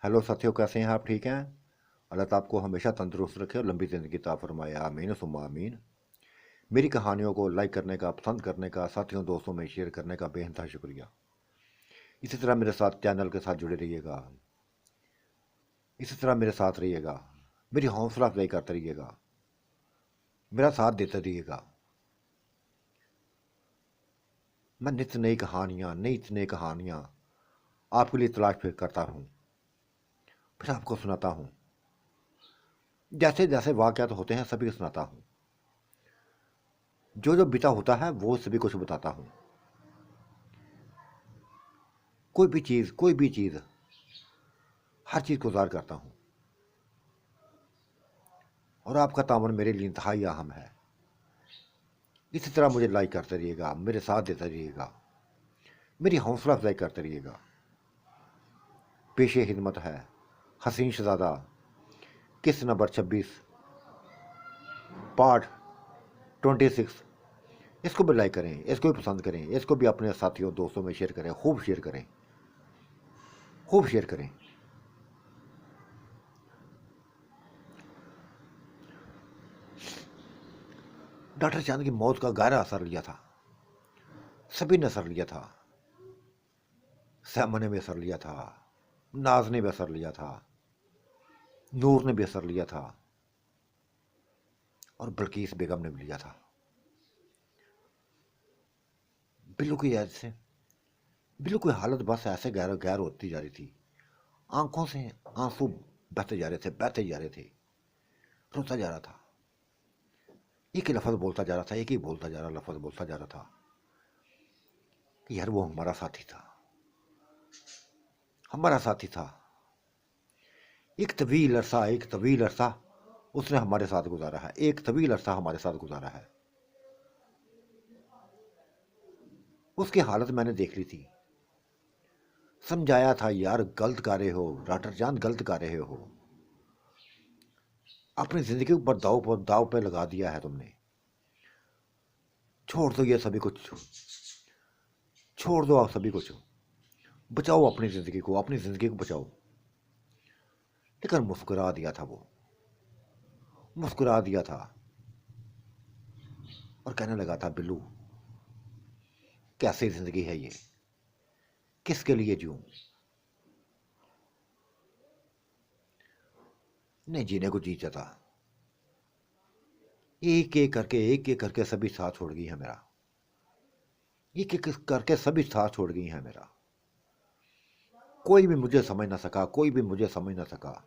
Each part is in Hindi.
हेलो साथियों, कैसे हैं आप? ठीक हैं? अल्लाह ताला आपको हमेशा तंदुरुस्त रखे और लंबी ज़िंदगी अता फरमाए। आमीन सुम्मा आमीन। मेरी कहानियों को लाइक करने का, पसंद करने का, साथियों दोस्तों में शेयर करने का बेइंतहा शुक्रिया। इसी तरह मेरे साथ चैनल के साथ जुड़े रहिएगा। इसी तरह मेरे साथ रहिएगा। मेरी हौसला अफजाई करते रहिएगा। मेरा साथ देते रहिएगा। मैं नित्य नई कहानियाँ आपके लिए तलाश फिर करता हूँ, फिर आपको सुनाता हूँ। जैसे जैसे वाक़यात होते हैं सभी को सुनाता हूँ। जो जो बीता होता है वो सभी कुछ बताता हूँ। कोई भी चीज़, हर चीज़ को ज़ाहिर करता हूँ। और आपका तावन मेरे लिए इंतहाई अहम है। इसी तरह मुझे लाइक करते रहिएगा, मेरे साथ देते रहिएगा, मेरी हौसला अफजाई करते रहिएगा। पेशे हिदमत है हसीन शहजादा, किस्त नंबर 26, पार्ट 26। इसको भी लाइक करें, इसको भी पसंद करें, इसको भी अपने साथियों दोस्तों में शेयर करें। खूब शेयर करें, खूब शेयर करें। डॉक्टर चांद की मौत का गहरा असर लिया था, सभी ने असर लिया था। सैमा ने भी असर लिया था, नाज ने भी असर लिया था, नूर ने भी असर लिया था, और बल्कीस बेगम ने भी लिया था। बिल्लू की याद से बिल्लू की हालत बस ऐसे गैर गैर होती जा रही थी। आंखों से आंसू बहते जा रहे थे। रोता जा रहा था। एक ही लफ्ज बोलता जा रहा था, एक ही बोलता जा रहा लफ्ज बोलता जा रहा था कि यार वो हमारा साथी था, हमारा साथी था। एक तवील अरसा उसने हमारे साथ गुजारा है, एक तवील अरसा हमारे साथ गुजारा है। उसकी हालत मैंने देख ली थी। समझाया था, यार गलत कर रहे हो डॉक्टर जान, गलत कर रहे हो। अपनी जिंदगी ऊपर दाव पे लगा दिया है तुमने। छोड़ दो ये सभी कुछ, छोड़ दो आप सभी कुछ। बचाओ अपनी जिंदगी को बचाओ। लेकिन मुस्कुरा दिया था वो, मुस्कुरा दिया था और कहने लगा था, बिल्लू कैसी जिंदगी है ये, किसके लिए जीऊं? नहीं जीने को जी चाहता। एक एक करके सभी साथ छोड़ गई है मेरा। एक एक करके सभी साथ छोड़ गई है मेरा। कोई भी मुझे समझ ना सका, कोई भी मुझे समझ ना सका।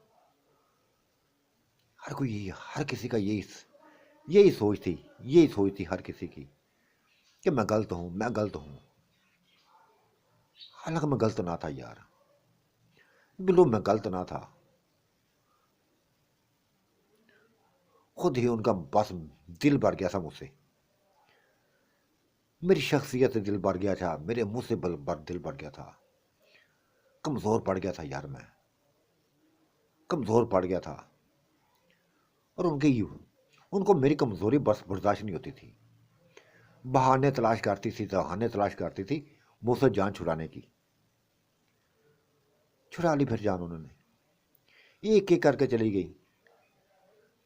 हर किसी का यही सोच थी हर किसी की कि मैं गलत हूं। हालांकि मैं गलत ना था यार, बिल्कुल मैं गलत ना था। खुद ही उनका बस दिल भर गया था मुझसे। मेरी शख्सियत से दिल भर गया था, मेरे मुंह से दिल भर गया था। कमजोर पड़ गया था यार मैं, कमजोर पड़ गया था। और उनको मेरी कमजोरी बस बर्दाश्त नहीं होती थी। बहाने तलाश करती थी मुझसे जान छुड़ाने की। छुड़ा ली फिर जान उन्होंने। एक एक करके चली गई।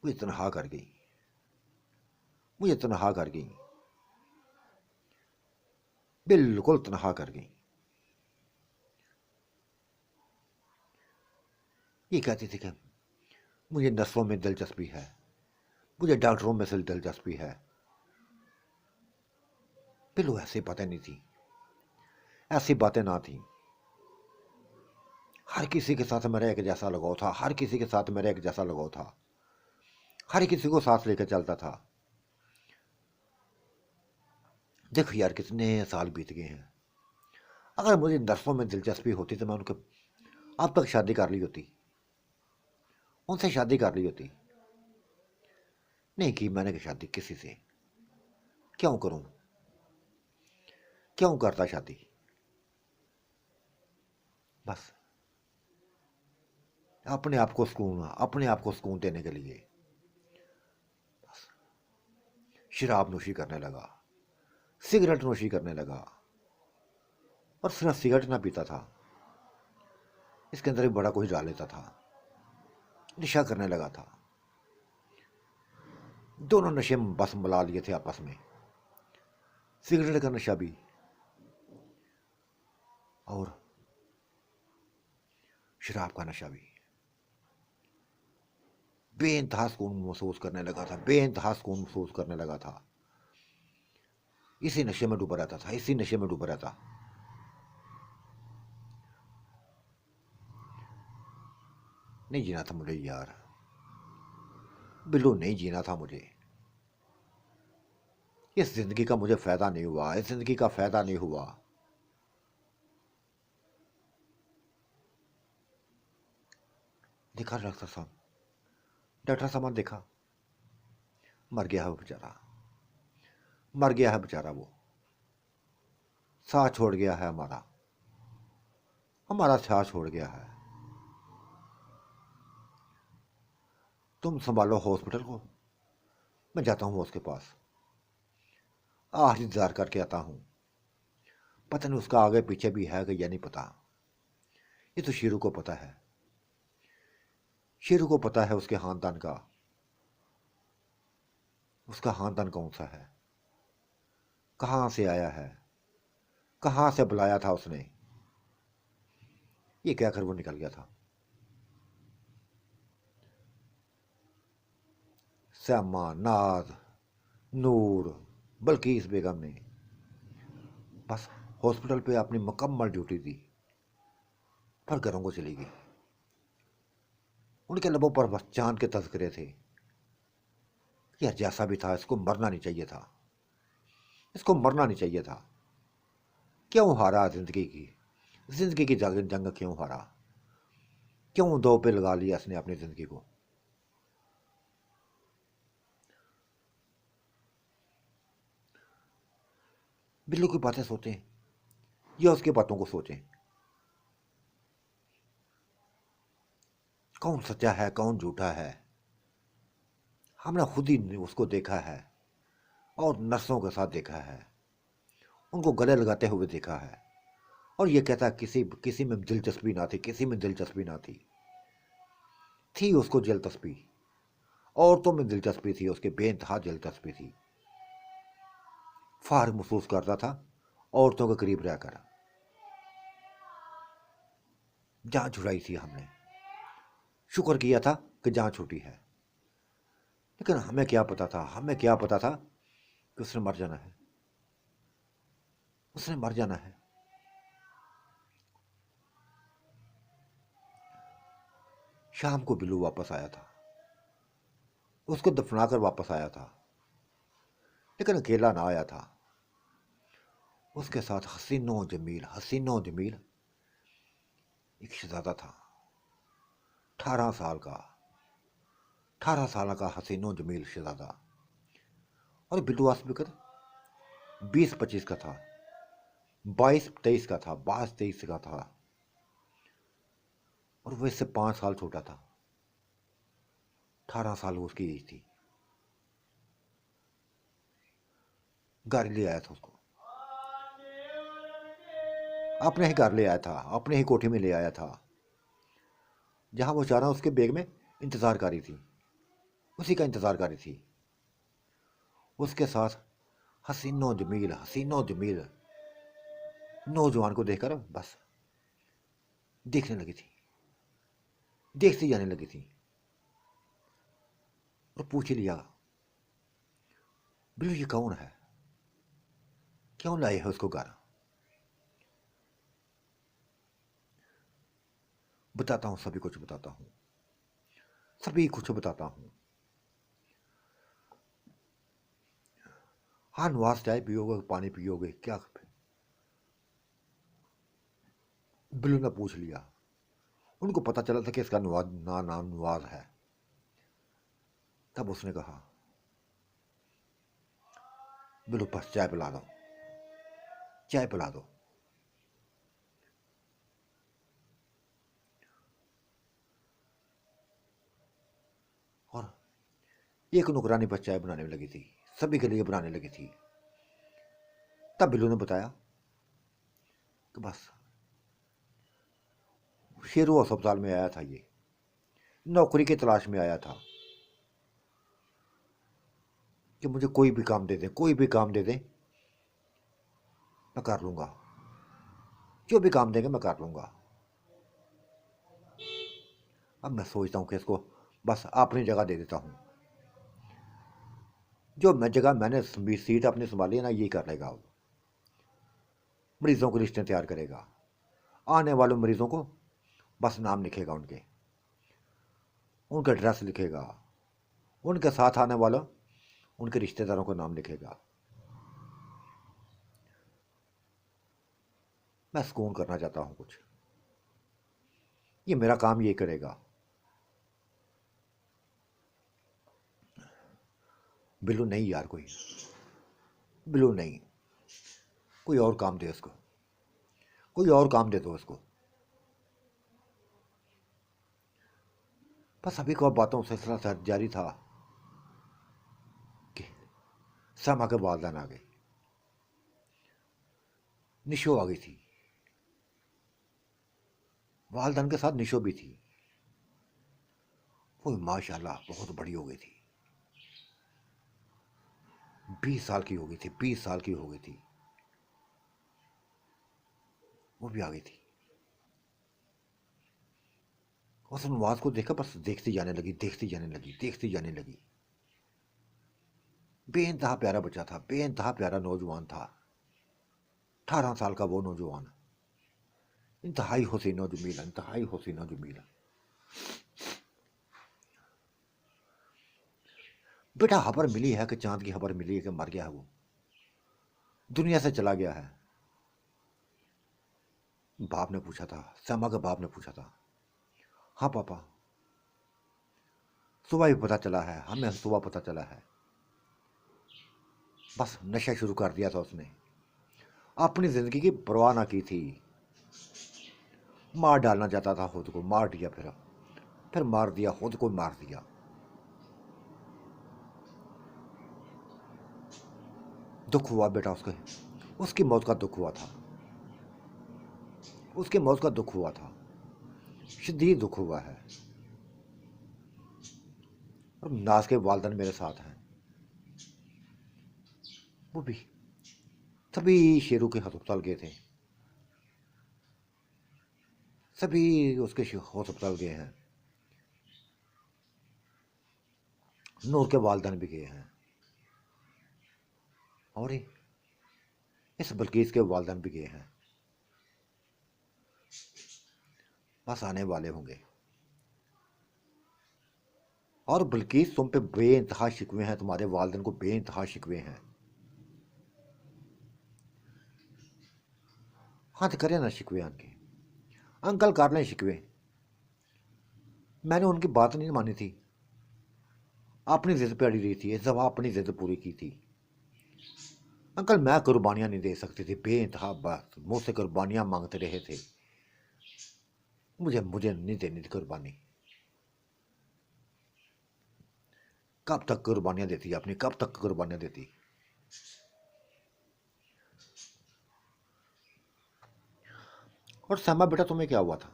मुझे तनहा कर गई, मुझे तनहा कर गई, बिल्कुल तनहा कर गई। ये कहती थी कि मुझे नस्लों में दिलचस्पी है, मुझे डॉक्टरों में से दिलचस्पी है। बिल्कुल ऐसी बातें नहीं थी, ऐसी बातें ना थी। हर किसी के साथ मेरा एक जैसा लगाव था, हर किसी के साथ मेरा एक जैसा लगाव था। हर किसी को साथ लेकर चलता था। देखो यार कितने साल बीत गए हैं। अगर मुझे नस्लों में दिलचस्पी होती तो मैं उनके अब तक शादी कर ली होती, उनसे शादी कर ली होती। नहीं की मैंने शादी किसी से। क्यों करूं? क्यों करता शादी? बस अपने आप को सुकून देने के लिए शराब नोशी करने लगा, सिगरेट नोशी करने लगा। और सिर्फ सिगरेट ना पीता था, इसके अंदर भी बड़ा कुछ डाल लेता था, नशा करने लगा था। दोनों नशे में बस मिला लिए थे आपस में, सिगरेट का नशा भी और शराब का नशा भी। बेइंतहा सुकून महसूस करने लगा था, बेइंतहा सुकून महसूस करने लगा था। इसी नशे में डूबा रहता था, इसी नशे में डूबा रहता। नहीं जीना था मुझे यार, बिल्कुल नहीं जीना था मुझे। इस जिंदगी का मुझे फायदा नहीं हुआ, इस जिंदगी का फायदा नहीं हुआ। देखा डॉक्टर साहब देखा, मर गया है वो बेचारा, मर गया है बेचारा वो, साथ छोड़ गया है हमारा, हमारा साथ छोड़ गया है। तुम संभालो हॉस्पिटल को, मैं जाता हूँ उसके पास, आज इंतजार करके आता हूँ। पता नहीं उसका आगे पीछे भी है कि या नहीं पता। ये तो शेरू को पता है, शेरू को पता है उसके खानदान का, उसका खानदान कौन सा है, कहाँ से आया है, कहाँ से बुलाया था उसने। ये क्या कर वो निकल गया था। श्यामा, नाज, नूर, बल्किस बेगम ने बस हॉस्पिटल पे अपनी मुकम्मल ड्यूटी दी, पर घरों को चली गई। उनके लबों पर बस चांद के तस्करे थे। यार जैसा भी था, इसको मरना नहीं चाहिए था, इसको मरना नहीं चाहिए था। क्यों हारा जिंदगी की, जिंदगी की जंग क्यों हारा, क्यों दो पे लगा लिया इसने अपनी जिंदगी को। बिल्लू की बातें सोचें या उसकी बातों को सोचें, कौन सच्चा है कौन झूठा है। हमने खुद ही उसको देखा है और नर्सों के साथ देखा है, उनको गले लगाते हुए देखा है। और ये कहता किसी किसी में दिलचस्पी ना थी, किसी में दिलचस्पी ना थी। थी उसको दिलचस्पी, औरतों में दिलचस्पी थी, उसके बेइंतहा दिलचस्पी थी। फार महसूस करता था औरतों के करीब रहकर। जान छुड़ाई थी हमने, शुक्र किया था कि जान छूटी है। लेकिन हमें क्या पता था, हमें क्या पता था कि उसने मर जाना है, उसने मर जाना है। शाम को बिल्लू वापस आया था, उसको दफनाकर वापस आया था, लेकिन अकेला ना आया था। उसके साथ हसीनो जमील, हसीनो जमील एक शहजादा था, 18 साल का, 18 साल का हसीनो जमील शहजादा। और बिल्लू आसबिकर 20-25 का था, 22-23 का था, 22-23 का था। और वो इससे 5 साल छोटा था। 18 साल उसकी एज थी। घर ले आया था उसको, अपने ही घर ले आया था, अपने ही कोठी में ले आया था, जहां वो चारा उसके बेग में इंतजार करी थी, उसी का इंतजार करी थी। उसके साथ हसीनो जमील, हसीनो जमील नौजवान को देखकर बस देखने लगी थी, देखती जाने लगी थी। और पूछ ही लिया, बिल्लू ये कौन है, क्यों लाए है उसको घर। बताता हूं, सभी कुछ बताता हूं, सभी कुछ बताता हूं। हाँ नवाज, चाय पियोगे पानी पियोगे क्या। बिल्लू ने पूछ लिया। उनको पता चला था कि इसका नाम नवाज है। तब उसने कहा, बिल्लू बस चाय पिला दो, चाय पिला दो। और एक नौकरानी पर चाय बनाने लगी थी, सभी के लिए बनाने लगी थी। तब बिल्लू ने बताया कि बस शेरू अस्पताल में आया था, ये नौकरी की तलाश में आया था कि मुझे कोई भी काम दे दे, कोई भी काम दे दे, मैं कर लूँगा, जो भी काम देंगे मैं कर लूँगा। अब मैं सोचता हूँ कि इसको बस अपनी जगह दे देता हूँ, जो मैं जगह मैंने सीट अपनी संभाली है ना, यही कर लेगा। अब मरीजों की लिस्टें तैयार करेगा, आने वाले मरीजों को बस नाम लिखेगा, उनका एड्रेस लिखेगा, उनके साथ आने वालों, उनके रिश्तेदारों का नाम लिखेगा। मैं सुकून करना चाहता हूँ कुछ, ये मेरा काम ये करेगा। बिल्लू नहीं यार, बिल्लू नहीं, कोई और काम दे उसको, कोई और काम दे दो उसको। बस अभी को बातों सिलसिला जारी था कि समा के वालदान आ गए, निशो आ गई थी, वालदान के साथ निशो भी थी। वो माशाल्लाह बहुत बड़ी हो गई थी, 20 साल की हो गई थी, 20 साल की हो गई थी, वो भी आ गई थी। और नवाज को देखा, बस देखती जाने लगी, देखती जाने लगी, देखती जाने लगी। बेइंतहा प्यारा बच्चा था, बेइंतहा प्यारा नौजवान था, 18 साल का वो नौजवान, इंतहाई हसीना जमीला, इंतहाई हसीना जमीला। बेटा खबर मिली है कि चांद की खबर मिली है कि मर गया है, वो दुनिया से चला गया है। बाप ने पूछा था, समा के बाप ने पूछा था। हाँ पापा, सुबह ही पता चला है, हमें सुबह पता चला है। बस नशा शुरू कर दिया था उसने, अपनी जिंदगी की परवाह ना की थी, मार डालना चाहता था खुद को, मार दिया, फिर मार दिया, खुद को मार दिया। दुख हुआ बेटा उसके, उसकी मौत का दुख हुआ था, उसकी मौत का दुख हुआ था, शदीद दुख हुआ है। और नाज के वालदन मेरे साथ हैं, वो भी सभी शेरों के अस्पताल गए थे, सभी उसके अस्पताल गए हैं, नूर के वालदन भी गए हैं, और इस बल्कीस के वालदन भी गए हैं। बस आने वाले होंगे। और बल्कीस तुम पे बेइंतहा शिकवे हैं, तुम्हारे वालदन को बेइंतहा शिकवे हैं। हाथ करें ना शिकवे उनके, अंकल कर लें शिकवे, मैंने उनकी बात नहीं मानी थी, अपनी जिद पे अड़ी रही थी, इस दफा अपनी जिद पूरी की थी। अंकल मैं कुर्बानियां नहीं दे सकती थी, बेइंतहा बात मुझसे कुर्बानियां मांगते रहे थे, मुझे मुझे नहीं देनी थी कुर्बानी। कब तक कुर्बानियां देती अपनी, कब तक कुर्बानियां देती। और समा बेटा तुम्हें क्या हुआ था,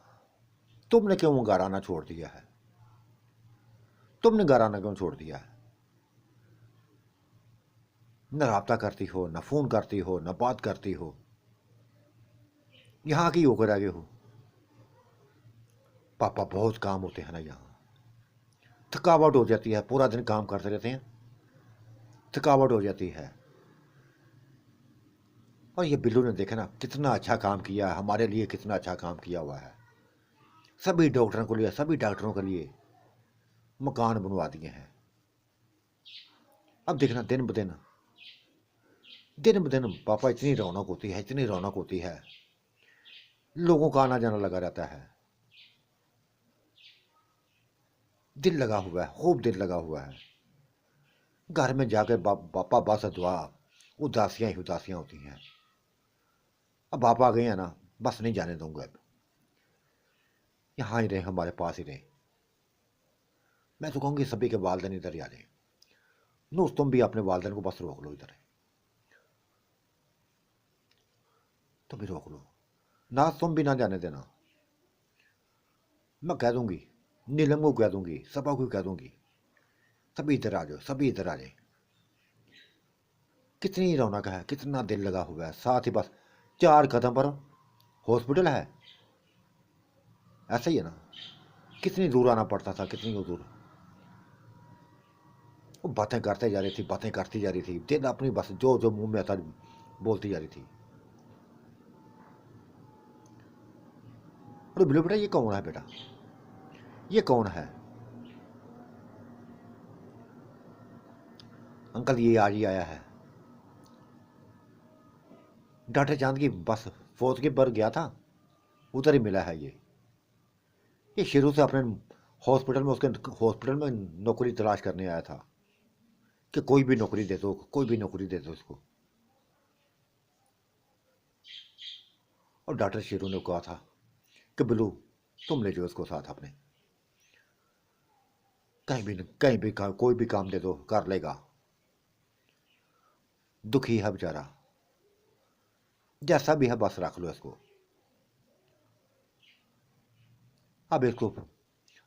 तुमने क्यों घर आना छोड़ दिया है, तुमने घर आना क्यों छोड़ दिया है। न रब्ता करती हो, न फोन करती हो, न बात करती हो, यहाँ की होकर आगे हो। पापा बहुत काम होते हैं ना यहाँ, थकावट हो जाती है, पूरा दिन काम करते रहते हैं, थकावट हो जाती है। और ये बिल्लू ने देखा ना कितना अच्छा काम किया है हमारे लिए, कितना अच्छा काम किया हुआ है, सभी डॉक्टरों को लिए, सभी डॉक्टरों के लिए मकान बनवा दिए हैं। अब देखना दिन ब दिन पापा इतनी रौनक होती है, इतनी रौनक होती है, लोगों का आना जाना लगा रहता है, दिल लगा हुआ है, खूब दिल लगा हुआ है। घर में जाकर पापा बस दुआ, उदासियां ही उदासियां होती हैं। अब आप आ गए हैं ना, बस नहीं जाने दूंगा, अब यहाँ ही रहे, हमारे पास ही रहे। मैं तो कहूँगी सभी के वालदेन इधर ही आ जाए, नो तुम भी अपने वालदेन को बस रोक लो, इधर तुम भी रोक लो ना, तुम भी ना जाने देना। मैं कह दूंगी, नीलम को कह दूंगी, सबा को कह दूंगी, सभी इधर आ जाओ, सभी इधर आ जाए। कितनी रौनक है, कितना दिल लगा हुआ है, साथ ही बस 4 कदम पर हॉस्पिटल है। ऐसा ही है ना, कितनी दूर आना पड़ता था, कितनी दूर। वो बातें करते जा रही थी, बातें करती जा रही थी, दिन अपनी बस जो जो मुंह में आता बोलती जा रही थी। अरे बोले बेटा ये कौन है, बेटा ये कौन है? अंकल ये आज ही आया है। डॉक्टर चांद की बस फौज के पर गया था, उधर ही मिला है ये शुरू से अपने हॉस्पिटल में, उसके हॉस्पिटल में नौकरी तलाश करने आया था कि कोई भी नौकरी दे दो, कोई भी नौकरी दे दो इसको। और डॉक्टर शेरू ने कहा था कि बिल्लू तुम ले जाओ इसको साथ अपने, कहीं भी कोई भी काम दे दो कर लेगा। दुखी है बेचारा, जैसा भी है बस रख लो इसको। अब इसको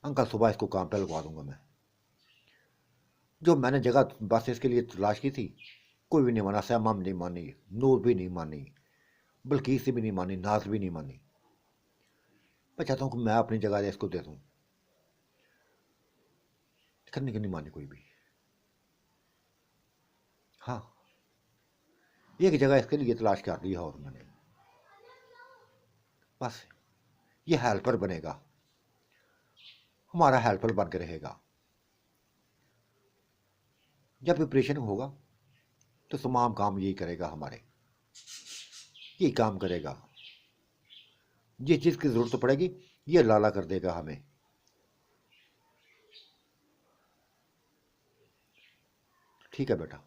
अंकल सुबह इसको काम पे लगवा दूंगा मैं। जो मैंने जगह बस इसके लिए तलाश की थी, कोई भी नहीं माना, श्यामा नहीं मानी, नूर भी नहीं मानी, बल्कि भी नहीं मानी, नाज भी नहीं मानी। मैं चाहता हूँ कि मैं अपनी जगह इसको दे दूँ, करने की नहीं मानी कोई भी। हाँ, एक जगह इसके लिए तलाश कर ली है और मैंने, बस ये हेल्पर बनेगा, हमारा हेल्पर बन के रहेगा। जब ऑपरेशन होगा तो तमाम काम यही करेगा, हमारे यही काम करेगा। जिस चीज़ की ज़रूरत पड़ेगी ये लाला कर देगा हमें। ठीक है बेटा,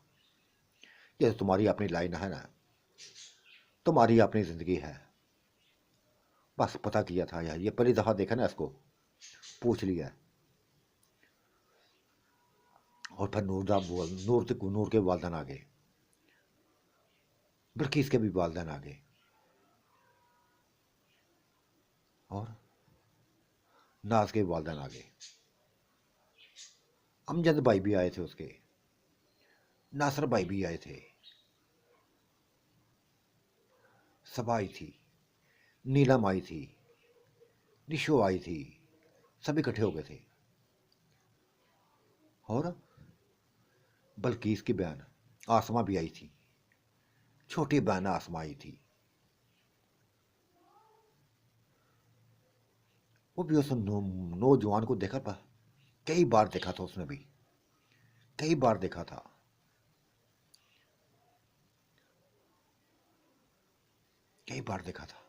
ये तुम्हारी अपनी लाइन है ना, तुम्हारी अपनी ज़िंदगी है। बस पता किया था यार, ये पहली दफ़ा देखा ना इसको, पूछ लिया। और फिर नूर के वालदान आ गए, बिल्किस के भी वालदान आ गए, और नाज के वालदान आ गए। अमजद भाई भी आए थे उसके, नासर भाई भी आए थे, सबा आई थी, नीलम आई थी, निशो आई थी, सब इकट्ठे हो गए थे। और बल्किस की बहन आसमा भी आई थी, छोटी बहन आसमा आई थी। वो भी उस नौजवान को देखा था, कई बार देखा था उसने भी, कई बार देखा था। कई बार देखा था।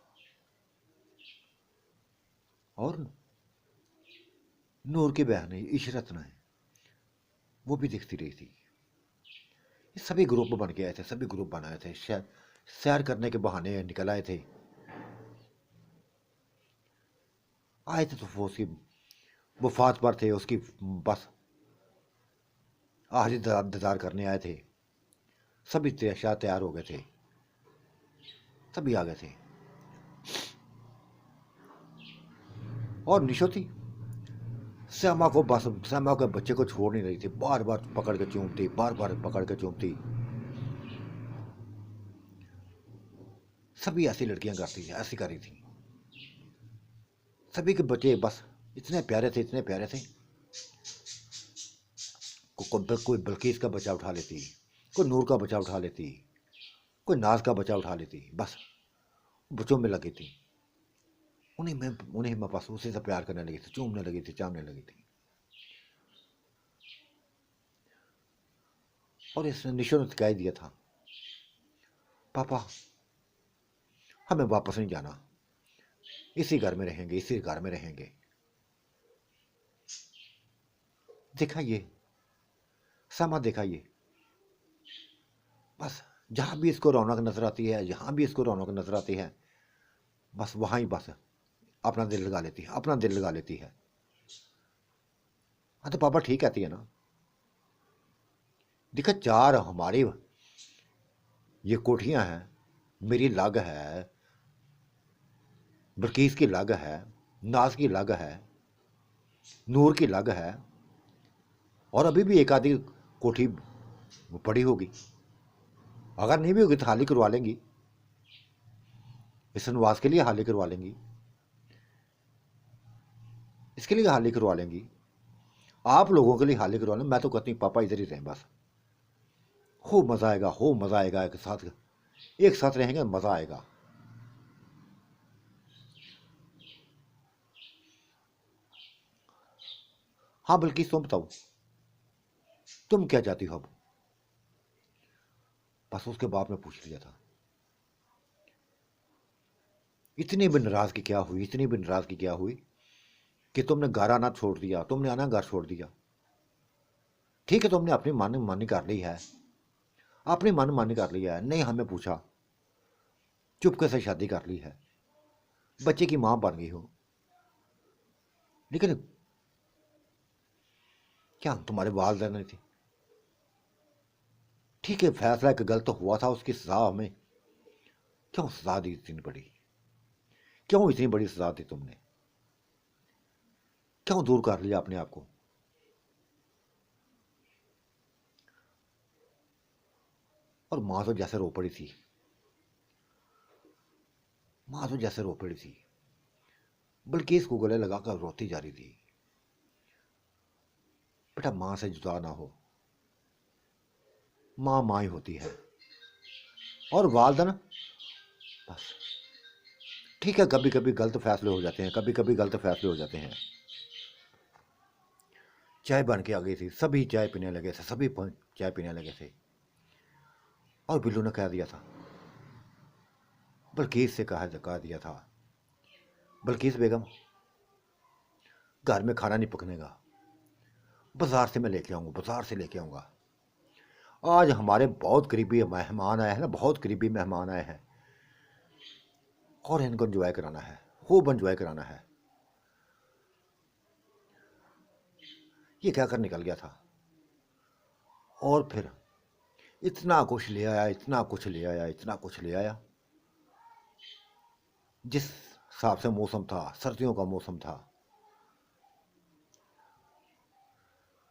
और नूर की बहन इशरत ने, वो भी दिखती रही थी। ये सभी ग्रुप बन के आए थे, सभी ग्रुप बनाए थे, सैर करने के बहाने निकल आए थे। आए थे तो वो उसकी वफात पर थे, उसकी बस आखिरी इंतजार करने आए थे। सभी तैयार हो गए थे, सभी आ गए थे। और निशो थी, श्यामा को बस, श्यामा के बच्चे को छोड़ नहीं रही थी, बार बार पकड़ के चूमती, बार बार पकड़ के चूमती। सभी ऐसी लड़कियां करती थी, ऐसी करी थी। सभी के बच्चे बस इतने प्यारे थे, इतने प्यारे थे। कोई बल्किस का बच्चा उठा लेती, कोई नूर का बच्चा उठा लेती, कोई नाज का बच्चा उठा लेती, बस बच्चों में लगी थी। उन्हें मैं बस उसी से प्यार करने लगी थी, चूमने लगी थी, चामने लगी थी। और इसने निशो ने कह दिया था, पापा हमें वापस नहीं जाना, इसी घर में रहेंगे, इसी घर में रहेंगे। देखा ये समा, देखा ये, बस जहां भी इसको रौनक नजर आती है, जहां भी इसको रौनक नजर आती है, बस वहां ही बस अपना दिल लगा लेती है, अपना दिल लगा लेती है। हाँ तो पापा ठीक कहती है ना। देखा, 4 हमारी ये कोठियां हैं, मेरी लग है, बल्किस की लग है, नाज की लग है, नूर की लग है, और अभी भी एक आधी कोठी पड़ी होगी। अगर नहीं भी होगी तो हाल ही करवा लेंगी, इस नवाज के लिए हाल ही करवा लेंगी, इसके लिए हाल ही करवा लेंगी, आप लोगों के लिए हाल ही करवा लेंगे। मैं तो कहती हूँ पापा इधर ही रहें बस, हो मज़ा आएगा, हो मज़ा आएगा, एक साथ रहेंगे, मज़ा आएगा। हाँ बल्कि तुम बताओ, तुम क्या चाहती हो अब? बस उसके बाप ने पूछ लिया था। इतनी भी नाराजगी क्या हुई, इतनी भी नाराजगी क्या हुई कि तुमने घर आना छोड़ दिया, तुमने आना घर छोड़ दिया। ठीक है, तुमने अपनी मन मानी कर ली है, अपनी मन मानी कर लिया है, नहीं हमें पूछा, चुपके से शादी कर ली है, बच्चे की मां बन गई हो। लेकिन क्या तुम्हारे वालदैन नहीं थे? ठीक है, फैसला एक गलत हुआ था, उसकी सजा हमें क्यों सजा दी इतनी बड़ी? क्यों इतनी बड़ी सजा दी तुमने? क्यों दूर कर लिया अपने आप को? और मां तो जैसे रो पड़ी थी, मां तो जैसे रो पड़ी थी, बल्कि इसको गले लगाकर रोती जा रही थी, बेटा मां से जुदा ना हो, मां मां ही होती है। और वालदैन बस, ठीक है, कभी कभी गलत फैसले हो जाते हैं, कभी कभी गलत फैसले हो जाते हैं। चाय बन के आ गई थी, सभी चाय पीने लगे थे, सभी चाय पीने लगे थे, और बिल्लू ने कह दिया था, बल्कीस से कह दिया था, बल्कीस बेगम घर में खाना नहीं पकनेगा, बाजार से मैं लेके आऊंगा, बाजार से लेके आऊंगा। आज हमारे बहुत करीबी मेहमान आए हैं ना, बहुत करीबी मेहमान आए हैं, और इनको एंजॉय कराना है, खूब एंजॉय कराना है। ये कहकर निकल गया था, और फिर इतना कुछ ले आया, इतना कुछ ले आया, इतना कुछ ले आया। जिस हिसाब से मौसम था, सर्दियों का मौसम था,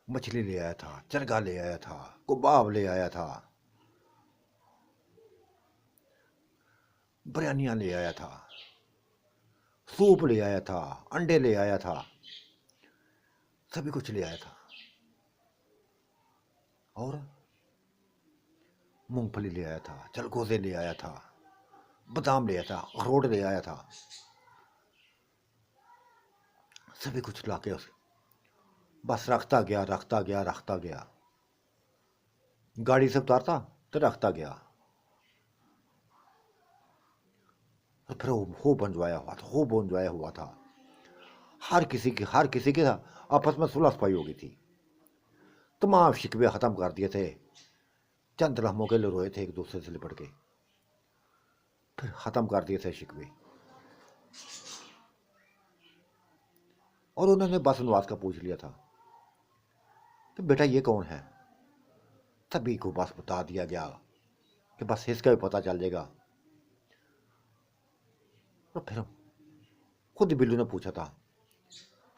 मछली ले आया था, चरगा ले आया था, कबाब ले आया था, बिरयानियाँ ले आया था, सूप ले आया था, अंडे ले आया था, सभी कुछ ले आया था। और मूंगफली ले आया था, चलगोजे ले आया था, बादाम ले आया था, अखरोट ले आया था, सभी कुछ लाके उसे बस रखता गया, रखता गया, रखता गया, गाड़ी से उतारता तो रखता गया। और फिर वो बंजवाया हुआ था, वो बंजवाया हुआ था, हर किसी के आपस में सुलह सफाई हो गई थी, तमाम शिकवे ख़त्म कर दिए थे, चंद लम्हों के लिए रोए थे एक दूसरे से लिपट के, फिर ख़त्म कर दिए थे शिकवे। और उन्होंने बस नवाज का पूछ लिया था कि बेटा ये कौन है? सभी को बस बता दिया गया कि बस इसका भी पता चल जाएगा। और फिर खुद बिल्लू ने पूछा था,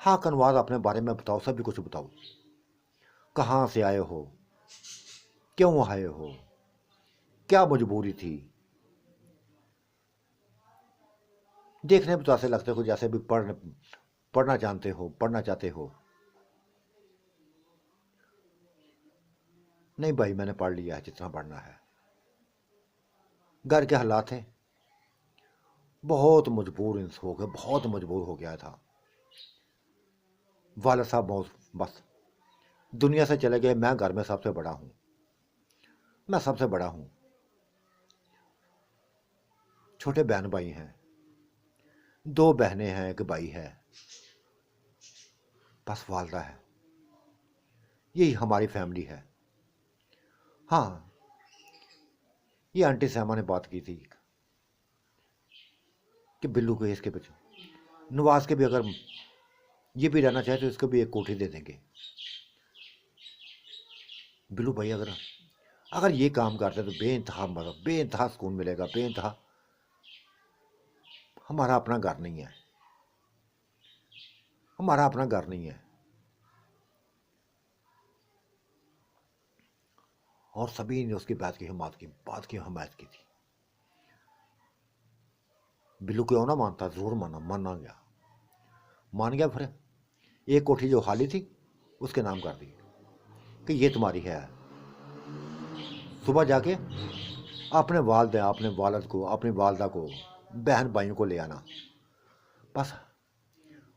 हाँ कनवाज अपने बारे में बताओ, सभी कुछ बताओ, कहाँ से आए हो, क्यों आए हो, क्या मजबूरी थी? देखने में तो ऐसे लगते हो जैसे भी पढ़ना जानते हो, पढ़ना चाहते हो। नहीं भाई, मैंने पढ़ लिया है जितना पढ़ना है। घर के हालात हैं, बहुत मजबूर हो गया, बहुत मजबूर हो गया था। वाला साहब बहुत बस दुनिया से चले गए, मैं घर में सबसे बड़ा हूँ, मैं सबसे बड़ा हूँ, छोटे बहन भाई हैं, दो बहनें हैं, एक भाई है, बस वालदा है, यही हमारी फैमिली है। हाँ, ये आंटी सैमा ने बात की थी कि बिल्लू को इसके पीछे नवाज के भी अगर ये भी रहना चाहे तो इसको भी एक कोठी दे देंगे। बिल्लू भाई अगर अगर ये काम करते तो बेइंतहा मजा, बेइंतहा सुकून मिलेगा, बेइंतहा। हमारा अपना घर नहीं है, हमारा अपना घर नहीं है, और सभी ने उसकी बात की थी। बिल्लू क्यों ना मानता, जरूर माना गया। मान गया। फिर एक कोठी जो खाली थी उसके नाम कर दी कि ये तुम्हारी है। सुबह जाके अपने वालद को, अपनी वालदा को, बहन भाइयों को ले आना, बस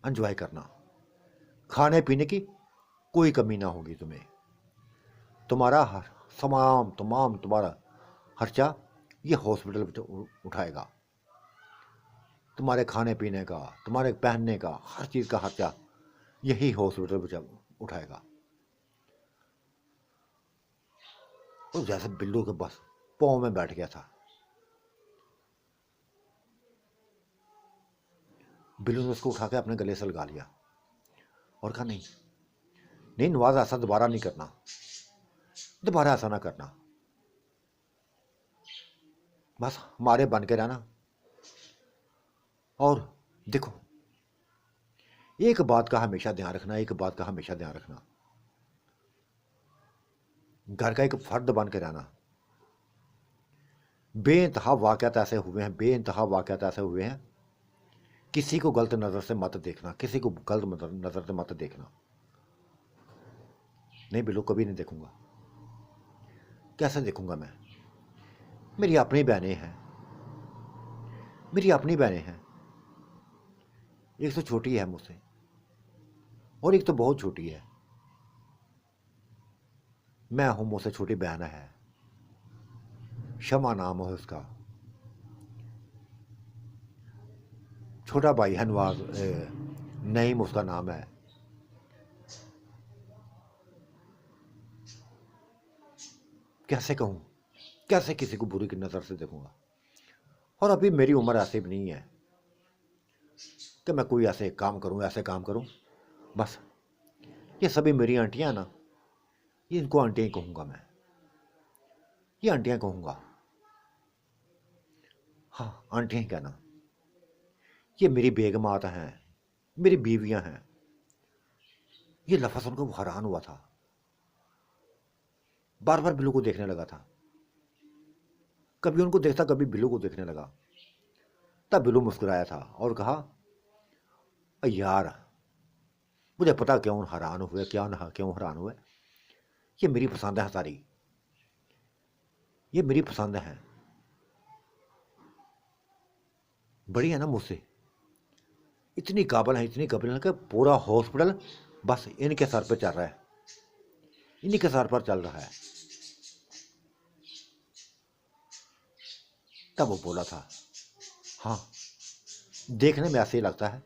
एंजॉय करना। खाने पीने की कोई कमी ना होगी तुम्हें। तुम्हारा तमाम तुम्हारा खर्चा ये हॉस्पिटल उठाएगा। तुम्हारे खाने पीने का, तुम्हारे पहनने का, हर चीज़ का खर्चा यही हॉस्पिटल उठाएगा। तो जैसे बिल्लू के बस पाँव में बैठ गया था। बिल्लू ने उसको उठा के अपने गले से लगा लिया और कहा, नहीं नहीं नवाज, ऐसा दोबारा नहीं करना, दोबारा ऐसा ना करना, बस हमारे बन के रहना। और देखो, एक बात का हमेशा ध्यान रखना, एक बात का हमेशा ध्यान रखना, घर का एक फर्द बन के रहना। बेइंतहा वाक़यात ऐसे हुए हैं, बेइंतहा वाक़यात ऐसे हुए हैं, किसी को गलत नज़र से मत देखना, किसी को गलत नज़र से मत देखना। नहीं बिल्लू, कभी नहीं देखूंगा। कैसे देखूंगा मैं? मेरी अपनी बहनें हैं, मेरी अपनी बहनें हैं। एक तो छोटी है मुझसे और एक तो बहुत छोटी है। मैं हूं, मुझसे छोटी बहन है, शमा नाम है उसका। छोटा भाई है नवाज, नईम उसका नाम है। कैसे कहूं, कैसे किसी को बुरी की नज़र से देखूंगा? और अभी मेरी उम्र ऐसी भी नहीं है कि मैं कोई ऐसे काम करूं, ऐसे काम करूं। बस ये सभी मेरी आंटियां ना, ये इनको आंटियां ही कहूंगा मैं, ये आंटियां कहूंगा। हाँ, आंटियां ही कहना। ये मेरी बेगमात हैं, मेरी बीवियां हैं। ये लफ्ज़ सुनकर वो हैरान हुआ था, बार बार बिल्लू को देखने लगा था। कभी उनको देखता, कभी बिल्लू को देखने लगा। तब बिल्लू मुस्कुराया था और कहा, यार मुझे पता क्यों हैरान हुए, क्यों हैरान हुए। ये मेरी पसंद है सारी, ये मेरी पसंद है, बड़ी है ना मुझसे, इतनी काबिल है, इतनी काबिल है कि पूरा हॉस्पिटल बस इनके सर पर चल रहा है, इन्हीं के सर पर चल रहा है। तब वो बोला था, हाँ देखने में ऐसे ही लगता है,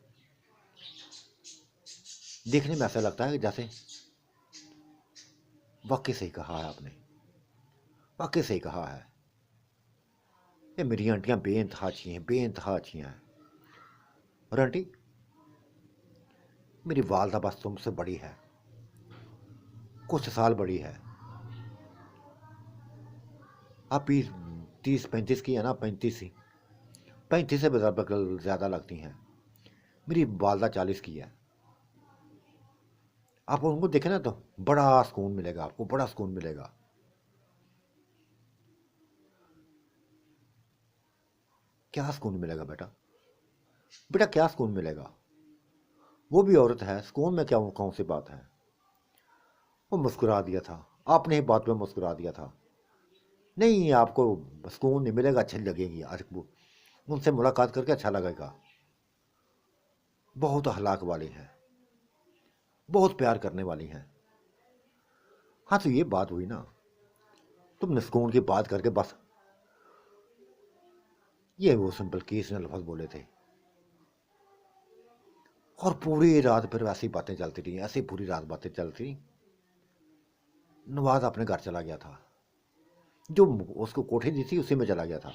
देखने में ऐसा लगता है कि जैसे। वाकई सही कहा है आपने, वाकई सही कहा है। ये मेरी आंटियां बेइंतहा अच्छी हैं, बेइंतहा अच्छी हैं। और आंटी, मेरी वालदा बस तुमसे बड़ी है, कुछ साल बड़ी है। आप 30-35 की है ना, 35 ही, 35 से ज़्यादा लगती हैं। मेरी वालदा 40 की है। आप उनको देखें ना तो बड़ा सुकून मिलेगा, आपको बड़ा सुकून मिलेगा। क्या सुकून मिलेगा बेटा? बेटा क्या सुकून मिलेगा? वो भी औरत है, सुकून में क्या कौन सी बात है? वो मुस्कुरा दिया था, आपने ही बात में मुस्कुरा दिया था। नहीं, आपको सुकून नहीं मिलेगा, अच्छी लगेगी आज वो, उनसे मुलाकात करके अच्छा लगेगा। बहुत हलाक वाली हैं, बहुत प्यार करने वाली हैं। हाँ तो ये बात हुई ना, तुमने सुकून की बात करके बस ये वो सिंपल केस ने लफ्ज बोले थे। और पूरी रात फिर ऐसी बातें चलती रही, ऐसी पूरी रात बातें चलती रही। नवाज अपने घर चला गया था, जो उसको कोठी दी थी उसी में चला गया था।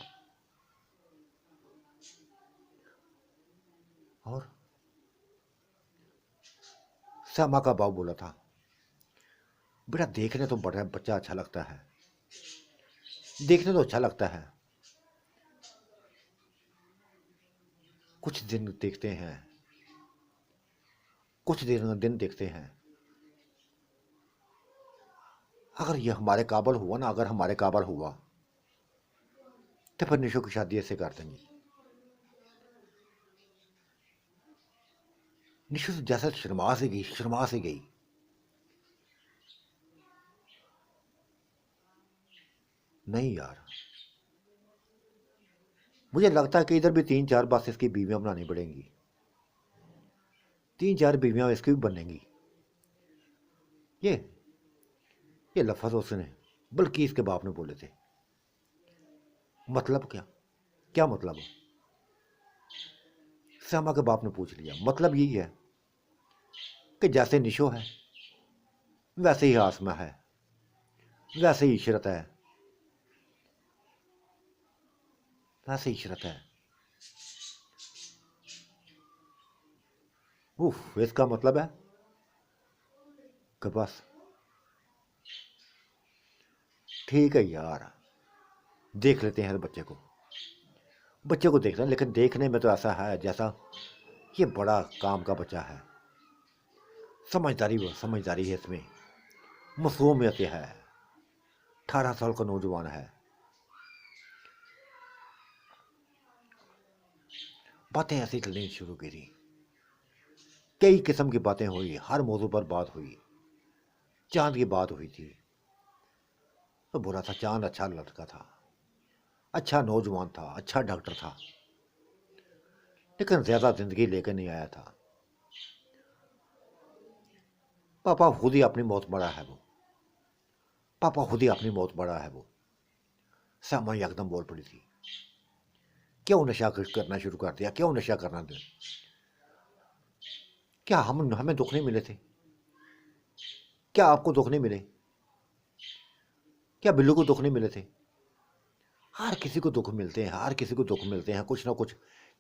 और श्यामा का बाप बोला था, बेटा देखने तो बड़ा बच्चा अच्छा लगता है, देखने तो अच्छा लगता है, कुछ दिन देखते हैं, कुछ दिन दिन देखते हैं, अगर ये हमारे काबल हुआ ना, अगर हमारे काबल हुआ तो फिर निशो की शादी ऐसे कर देंगी। निशो तो जैसा शर्मा से गई, शर्मा से गई। नहीं यार, मुझे लगता है कि इधर भी 3-4 बस इसकी बीवियां बनानी पड़ेंगी, 3-4 बीवियां इसकी भी बनेंगी। ये ये लफ्ज उसने बल्कि इसके बाप ने बोले थे। मतलब क्या? क्या मतलब? श्यामा के बाप ने पूछ लिया। मतलब यही है कि जैसे निशो है वैसे ही आसमा है, वैसे ही इशरत है, वैसे ही इशरत है। उफ, इसका मतलब है कि बस ठीक है यार, देख लेते हैं बच्चे को, बच्चे को देख रहे हैं, लेकिन देखने में तो ऐसा है जैसा ये बड़ा काम का बच्चा है। समझदारी, वो समझदारी है इसमें, मासूमियत है। 18 साल का नौजवान है। बातें ऐसी चलनी शुरू की थी, कई किस्म की बातें हुई, हर मौजू पर बात हुई। चांद की बात हुई थी तो बुरा था, चांद अच्छा लड़का था, अच्छा नौजवान था, अच्छा डॉक्टर था, लेकिन ज्यादा जिंदगी लेकर नहीं आया था। पापा खुद ही अपनी मौत मरा है वो, पापा खुद ही अपनी मौत मरा है वो। श्यामा एकदम बोल पड़ी थी। क्यों नशा करना शुरू कर दिया? क्यों नशा करना दे? क्या हम हमें दुख नहीं मिले थे? क्या आपको दुख नहीं मिले? क्या बिल्लू को दुख नहीं मिले थे? हर किसी को दुख मिलते हैं, हर किसी को दुख मिलते हैं, कुछ ना कुछ,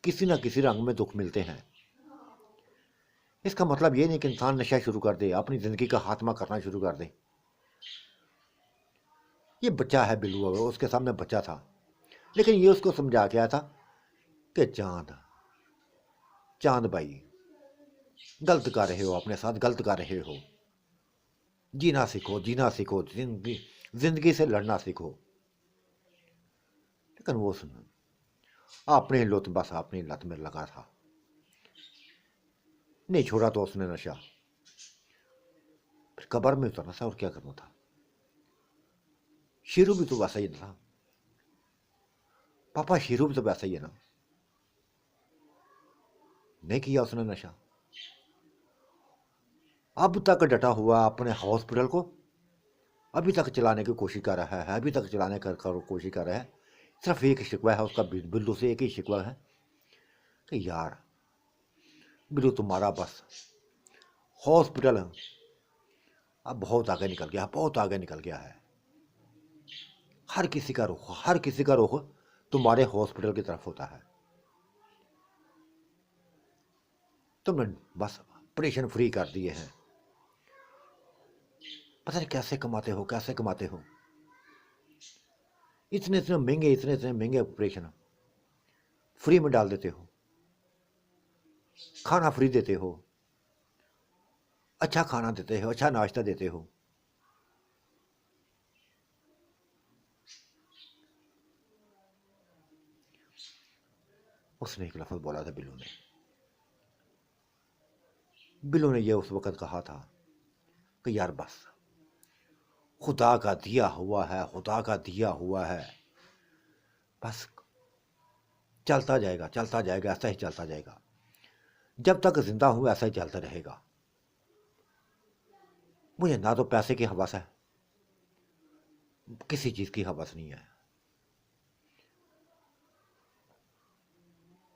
किसी ना किसी रंग में दुख मिलते हैं। इसका मतलब ये नहीं कि इंसान नशा शुरू कर दे, अपनी जिंदगी का खात्मा करना शुरू कर दे। ये बच्चा है बिल्लू, उसके सामने बच्चा था, लेकिन ये उसको समझा के आया था कि चांद, चांद भाई गलत कर रहे हो, अपने साथ गलत कर रहे हो। जीना सीखो, जीना सीखो, जिंदगी, जिंदगी से लड़ना सीखो। लेकिन वो सुन, अपने लुत बस अपनी लत में लगा था। नहीं छोड़ा तो उसने नशा, फिर कब्र में उतरना था और क्या करना था। शीरू भी तो वैसा ही था, पापा शीरू भी तो वैसा ही है ना। नहीं किया उसने नशा, अब तक डटा हुआ अपने हॉस्पिटल को, अभी तक चलाने की कोशिश कर रहा है, अभी तक चलाने कर कोशिश कर रहा है। सिर्फ एक शिकवा है उसका बिल्लू से, एक ही शिकवा है कि यार बिल्लू तुम्हारा बस हॉस्पिटल अब बहुत आगे निकल गया, बहुत आगे निकल गया है। हर किसी का रुख, हर किसी का रुख तुम्हारे हॉस्पिटल की तरफ होता है। तुमने बस ऑपरेशन फ्री कर दिए हैं। पता नहीं कैसे कमाते हो, कैसे कमाते हो। इतने इतने महंगे, इतने इतने महंगे ऑपरेशन फ्री में डाल देते हो, खाना फ्री देते हो, अच्छा खाना देते हो, अच्छा नाश्ता देते हो। उसने एक लफ्ज बोला था बिल्लू ने, बिल्लू ने यह उस वक्त कहा था कि यार बस खुदा का दिया हुआ है, खुदा का दिया हुआ है, बस चलता जाएगा, चलता जाएगा, ऐसा ही चलता जाएगा। जब तक जिंदा हूं ऐसा ही चलता रहेगा। मुझे ना तो पैसे की हवस है, किसी चीज की हवस नहीं है,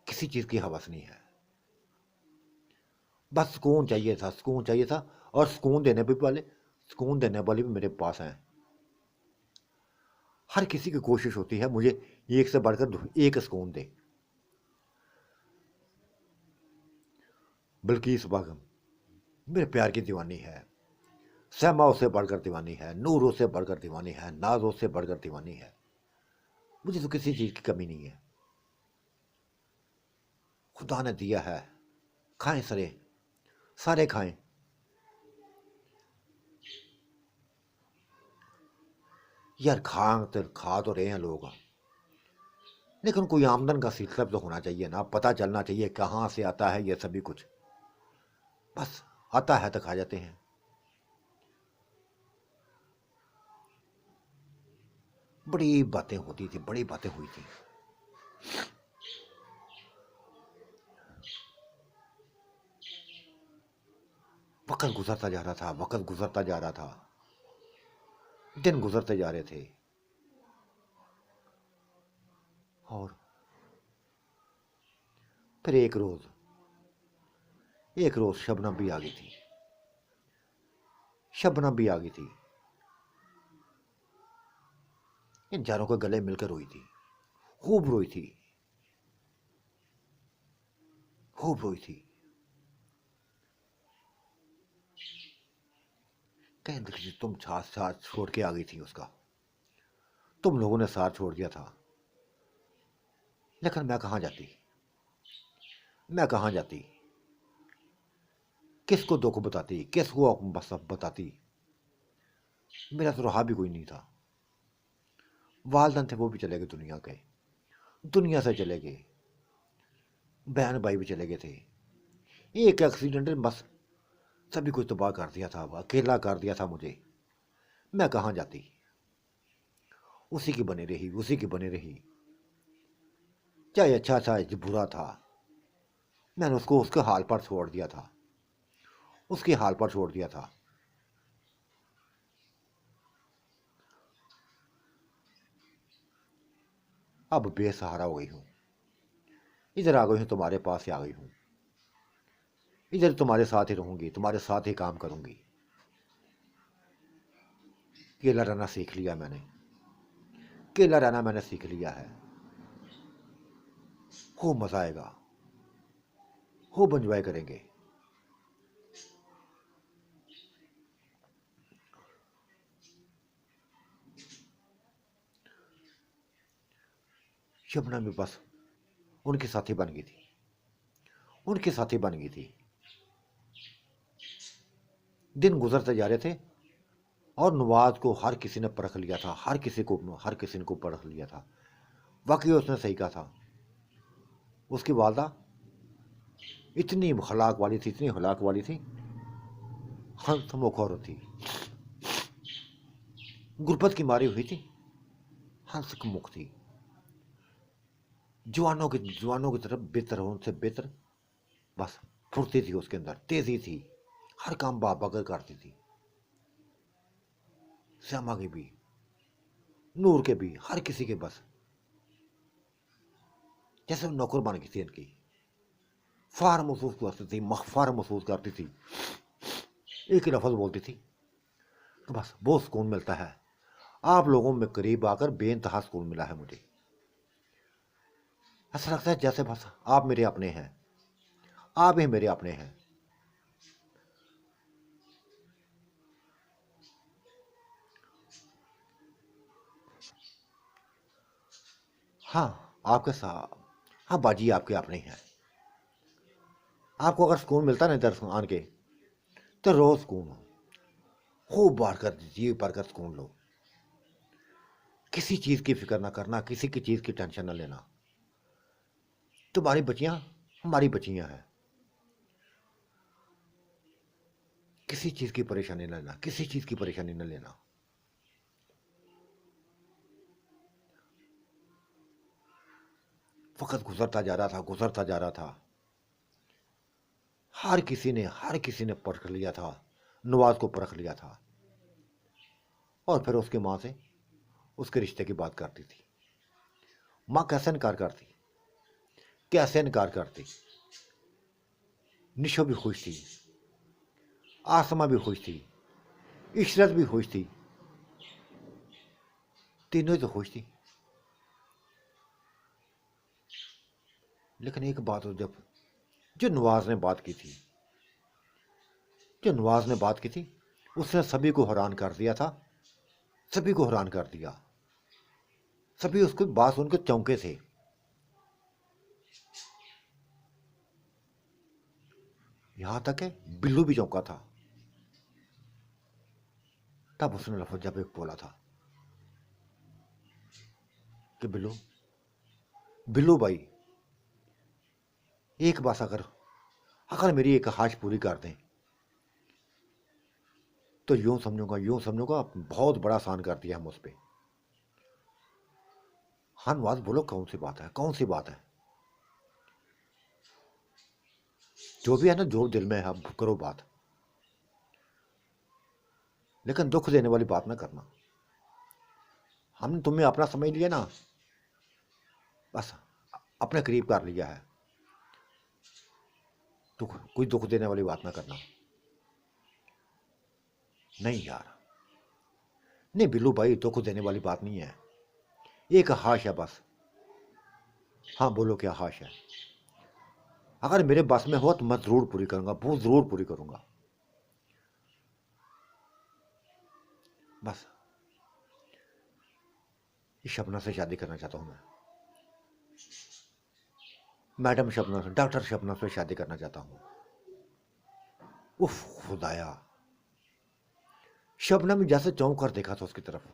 किसी चीज की हवस नहीं है। बस सुकून चाहिए था, सुकून चाहिए था। और सुकून देने वाले भी मेरे पास हैं। हर किसी की कोशिश होती है मुझे एक से बढ़कर एक सुकून दे। बिल्किस बेगम मेरे प्यार की दीवानी है, सैमा उससे बढ़कर दीवानी है, नूर उससे बढ़कर दीवानी है, नाज उससे बढ़कर दीवानी है। मुझे तो किसी चीज की कमी नहीं है। खुदा ने दिया है, खाएं सरे, सारे खाएं। यार खा तो रहे हैं लोग, लेकिन कोई आमदन का सिलसिला तो होना चाहिए ना, पता चलना चाहिए कहाँ से आता है ये सभी कुछ। बस आता है तो खा जाते हैं। बड़ी बातें होती थी, बड़ी बातें हुई थी। वक्त गुजरता जा रहा था, वक्त गुजरता जा रहा था, दिन गुजरते जा रहे थे। और फिर एक रोज शबनम भी आ गई थी। शबनम भी आ गई थी। इन चारों के गले मिलकर रोई थी, खूब रोई थी, खूब रोई थी। कहें तुम साथ साथ छोड़ के आ गई थी उसका, तुम लोगों ने साथ छोड़ दिया था, लेकिन मैं कहाँ जाती, मैं कहाँ जाती, किसको दुख बताती, किसको बस बताती। मेरा तो रहा भी कोई नहीं था। वालदन थे वो भी चले गए दुनिया के, दुनिया से चले गए। बहन भाई भी चले गए थे। एक एक्सीडेंट ने बस सभी कुछ तबाह कर दिया था, अकेला कर दिया था मुझे। मैं कहाँ जाती, उसी की बनी रही, उसी की बनी रही। चाहे अच्छा था चाहे बुरा था, मैंने उसको उसके हाल पर छोड़ दिया था, उसके हाल पर छोड़ दिया था। अब बेसहारा हो गई हूँ, इधर आ गई हूँ, तुम्हारे पास ही आ गई हूँ। इधर तुम्हारे साथ ही रहूंगी, तुम्हारे साथ ही काम करूंगी। केला रहना सीख लिया मैंने, केला रहना मैंने सीख लिया है। खूब मजा आएगा, खूब एंजॉय करेंगे। शबनम भी बस उनकी साथी बन गई थी, उनकी साथी बन गई थी। दिन गुजरते जा रहे थे, और नवाज को हर किसी ने परख लिया था, हर किसी को परख लिया था। वाकई उसने सही कहा था। उसकी वालदा इतनी हलाक वाली थी, इतनी हलाक वाली थी, हंसमुख औरत थी, गुर्बत की मारी हुई थी, हंसमुख थी। जवानों की तरफ बेहतर, उनसे बेहतर। बस फुर्ती थी उसके अंदर, तेजी थी, हर काम बगर करती थी। श्यामा की भी, नूर के भी, हर किसी के बस जैसे नौकर बन गई थी इनकी। फार महसूस करती थी। एक ही लफज बोलती थी तो बस बहुत सुकून मिलता है। आप लोगों में करीब आकर बेइंतहा सुकून मिला है मुझे। ऐसा लगता है जैसे बस आप मेरे अपने हैं, आप ही मेरे अपने हैं। हाँ आपके साथ, हाँ बाजी आपके अपने हैं। आपको अगर सुकून मिलता ना इधर आन के, तो रोज सुकून हो, खूब बार कर जी भर कर सुकून लो। किसी चीज की फिक्र ना करना, किसी की चीज की टेंशन ना लेना। तुम्हारी बच्चियां हमारी बच्चियां हैं। किसी चीज की परेशानी न लेना, किसी चीज की परेशानी न लेना। वक्त गुजरता जा रहा था, गुजरता जा रहा था। हर किसी ने परख लिया था, नवाज को परख लिया था। और फिर उसकी माँ से उसके रिश्ते की बात करती थी। माँ कैसे इनकार करती, कैसे इनकार करती। निशो भी खुश थी, आसमा भी खुश थी, इशरत भी खुश थी, तीनों ही तो खुश थी। लेकिन एक बात हो, जब जो नवाज ने बात की थी, जो नवाज ने बात की थी, उसने सभी को हैरान कर दिया था, सभी को हैरान कर दिया। सभी उसकी बात सुनकर चौंके थे। यहां तक है बिल्लू भी चौंका था। तब उसने लफज जब एक बोला था, कि बिल्लू बिल्लू भाई, एक बात अगर अगर मेरी एक ख्वाहिश पूरी कर दें तो यूं समझूंगा बहुत बड़ा आसान कर दिया हम उस पर। हाँ नवाज बोलो, कौन सी बात है, कौन सी बात है? जो भी है ना, जो दिल में है आप करो बात, लेकिन दुख देने वाली बात ना करना। हमने तुम्हें अपना समझ लिया ना, बस अपने करीब कर लिया है। कोई दुख देने वाली बात ना करना। नहीं यार, नहीं बिल्लू भाई, दुख देने वाली बात नहीं है, एक ख्वाहिश है बस। हाँ बोलो, क्या ख्वाहिश है? अगर मेरे बस में हो तो मैं जरूर पूरी करूंगा, बहुत जरूर पूरी करूंगा। बस इस शबनम से शादी करना चाहता हूं मैं। मैडम शबनम से, डॉक्टर शबनम से शादी करना चाहता हूं। उफ खुदाया, शबनम जैसे चौंक कर देखा था उसकी तरफ।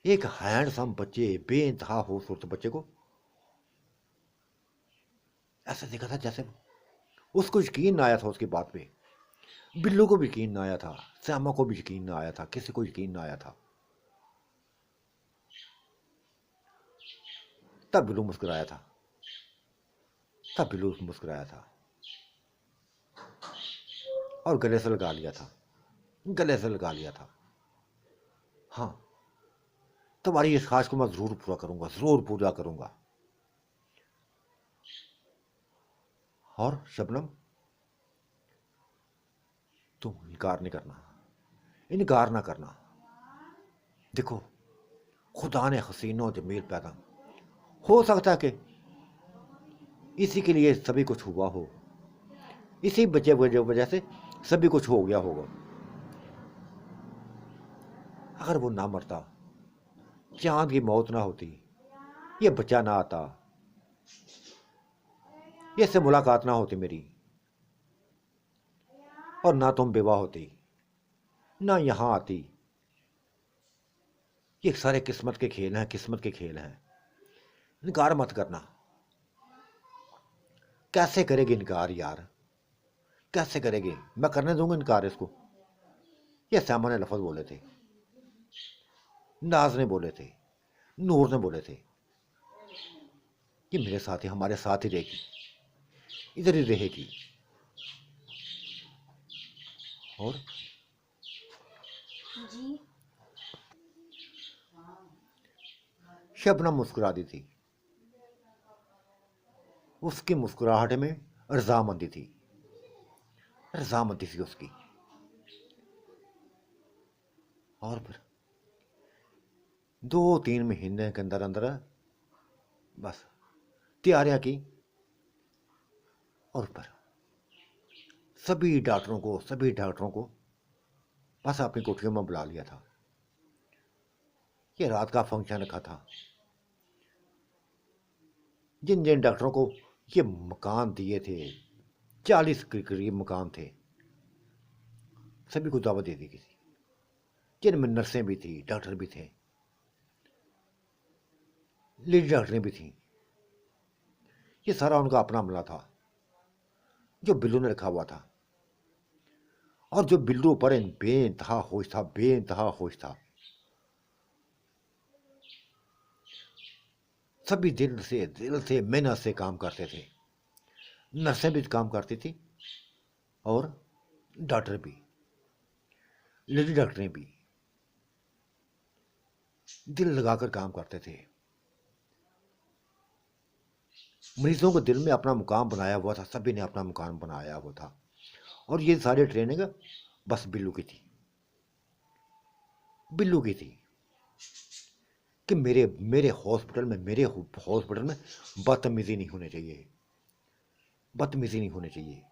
एक हैंडसम बच्चे, बेइंतहा खूबसूरत बच्चे को ऐसा देखा था जैसे उसको यकीन ना आया था उसकी बात पे। बिल्लू को भी यकीन ना आया था, श्यामा को भी यकीन ना आया था, किसी को यकीन ना आया था। तब बिल्लू मुस्कुराया था, तब बिल्लू मुस्कुराया था और गले से लगा लिया था, गले से लगा लिया था। हाँ, तुम्हारी इस ख्वाहिश को मैं जरूर पूरा करूंगा, जरूर पूरा करूंगा। और शबनम, तुम इनकार नहीं करना, इनकार ना करना। देखो, खुदा ने हसीनो जमील पैदा, हो सकता है कि इसी के लिए सभी कुछ हुआ हो, इसी वजह से सभी कुछ हो गया होगा। अगर वो ना मरता, चांद की मौत ना होती, ये बच्चा ना आता, ये से मुलाकात ना होती मेरी, और ना तुम बेवा होती, ना यहां आती। ये सारे किस्मत के खेल हैं, किस्मत के खेल हैं। इनकार मत करना। कैसे करेगी इनकार यार, कैसे करेगी? मैं करने दूंगा इनकार इसको? ये श्यामा ने लफज बोले थे, नाज ने बोले थे, नूर ने बोले थे, ये मेरे साथ ही, हमारे साथ ही रहेगी, इधर ही रहेगी। और जी, शबनम मुस्कुरा दी थी, उसकी मुस्कुराहट में रजामंदी थी, रजामंदी थी उसकी। और फिर 2-3 महीने के अंदर अंदर बस तैयारियां की, और फिर सभी डॉक्टरों को बस अपनी कोठरियों में बुला लिया था। ये रात का फंक्शन रखा था। जिन जिन डॉक्टरों को ये मकान दिए थे, 40 के करीब मकान थे, सभी को दावत दे दी गई थी। जिनमें नर्सें भी थी, डॉक्टर भी थे, लेडी डॉक्टरें भी थी। ये सारा उनका अपना अमला था जो बिल्लू ने रखा हुआ था, और जो बिल्लू पर बेइंतहा होश था, बेइंतहा होश था। सभी दिल से मेहनत से काम करते थे। नर्सें भी काम करती थी और डॉक्टर भी, लेडी डॉक्टरें भी दिल लगाकर काम करते थे। मरीजों को दिल में अपना मुकाम बनाया हुआ था, सभी ने अपना मुकाम बनाया हुआ था। और ये सारी ट्रेनिंग बस बिल्लू की थी, बिल्लू की थी कि मेरे मेरे हॉस्पिटल में बदतमीजी नहीं होनी चाहिए, बदतमीजी नहीं होनी चाहिए।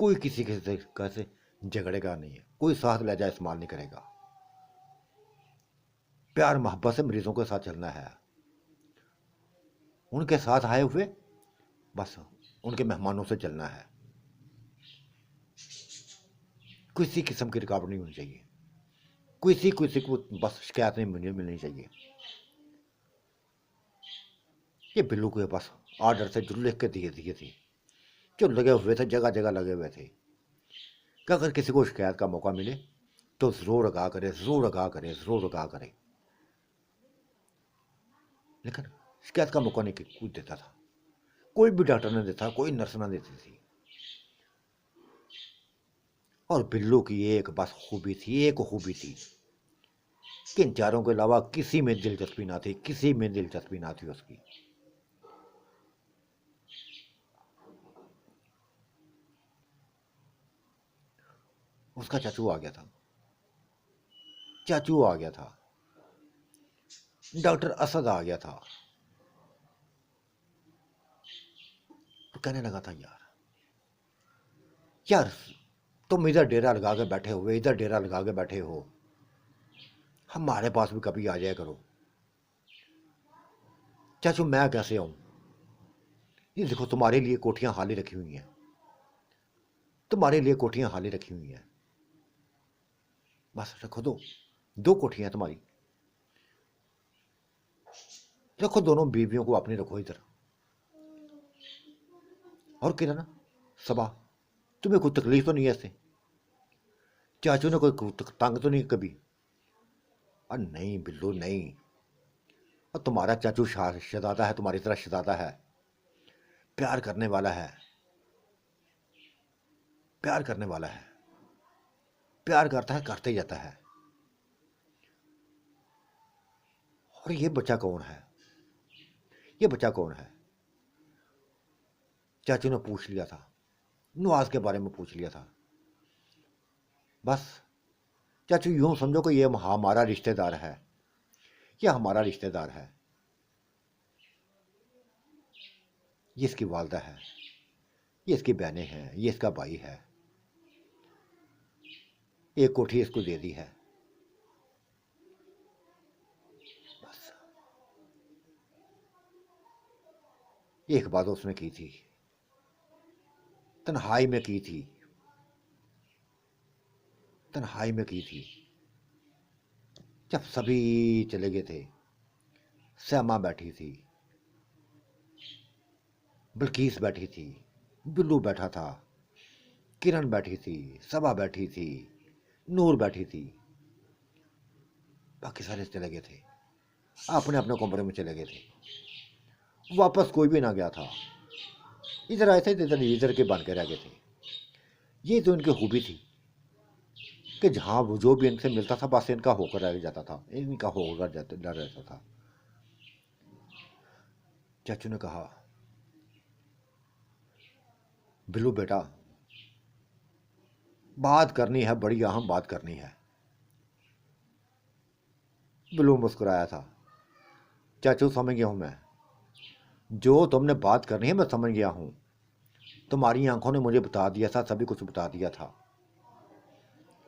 कोई किसी के कैसे झगड़ेगा नहीं है, कोई साथ लहजा इस्तेमाल नहीं करेगा। प्यार मोहब्बत से मरीजों के साथ चलना है, उनके साथ आए हुए बस उनके मेहमानों से चलना है। किसी किस्म की रुकावट नहीं होनी चाहिए, किसी किसी को बस शिकायत नहीं मिलनी चाहिए। ये बिल्लू के पास आर्डर थे जो लिख के दिए दिए थे, जो लगे हुए थे, जगह जगह लगे हुए थे कि अगर किसी को शिकायत का मौका मिले तो ज़रूर आगाह करे, ज़रूर आगाह करे, ज़रूर आगाह करे। लेकिन शिकायत का मौका नहीं कोई देता था, कोई भी डॉक्टर नहीं देता, कोई नर्स ना देती थी। और बिल्लू की एक बस खूबी थी, एक खूबी थी कि इन चारों के अलावा किसी में दिलचस्पी ना थी, किसी में दिलचस्पी ना थी उसकी। उसका चाचू आ गया था, चाचू आ गया था, डॉक्टर असद आ गया था। तो कहने लगा था, यार यार तुम इधर डेरा लगा के बैठे हुए, इधर डेरा लगा के बैठे हो, हमारे पास भी कभी आ जाया करो। चाचू मैं कैसे आऊं? ये देखो तुम्हारे लिए कोठियां खाली रखी हुई हैं, तुम्हारे लिए कोठियां खाली रखी हुई हैं, बस रखो, दो कोठियां तुम्हारी, रखो, दोनों बीवियों को अपनी रखो इधर। और किरण, सबा, तुम्हें कोई तकलीफ तो नहीं है इससे? चाचू ने कोई तंग तो नहीं कभी? और नहीं बिल्लू नहीं, और तुम्हारा चाचू शहजादा है, तुम्हारी तरह शहजादा है, प्यार करने वाला है, प्यार करने वाला है, प्यार करता है, करते ही जाता है। और ये बच्चा कौन है, ये बच्चा कौन है? चाचू ने पूछ लिया था, नवाज के बारे में पूछ लिया था। बस चाचू यूं समझो कि ये हमारा रिश्तेदार है, ये हमारा रिश्तेदार है, ये इसकी वालदा है, ये इसकी बहनें हैं, ये इसका भाई है, एक कोठी इसको दे दी है। बस एक बात उसने की थी, तन्हाई में की थी, तन्हाई में की थी। जब सभी चले गए थे, श्यामा बैठी थी, बिल्किस बैठी थी, बिल्लू बैठा था, किरण बैठी थी, सबा बैठी थी, नूर बैठी थी, बाकी सारे चले गए थे, अपने अपने कमरे में चले गए थे। वापस कोई भी ना गया था, इधर आए थे इधर इधर के बन के रह गए थे। ये तो इनकी खूबी थी कि जहाँ वो जो भी इनसे मिलता था बस इनका होकर रह जाता था, इनका होकर डर रहता था। चाचू ने कहा, बिल्लू बेटा, बात करनी है, बड़ी अहम बात करनी है। बिल्लू मुस्कुराया था, चाचू समझ गया हूं मैं, जो तुमने बात करनी है मैं समझ गया हूं, तुम्हारी आंखों ने मुझे बता दिया था, सभी कुछ बता दिया था।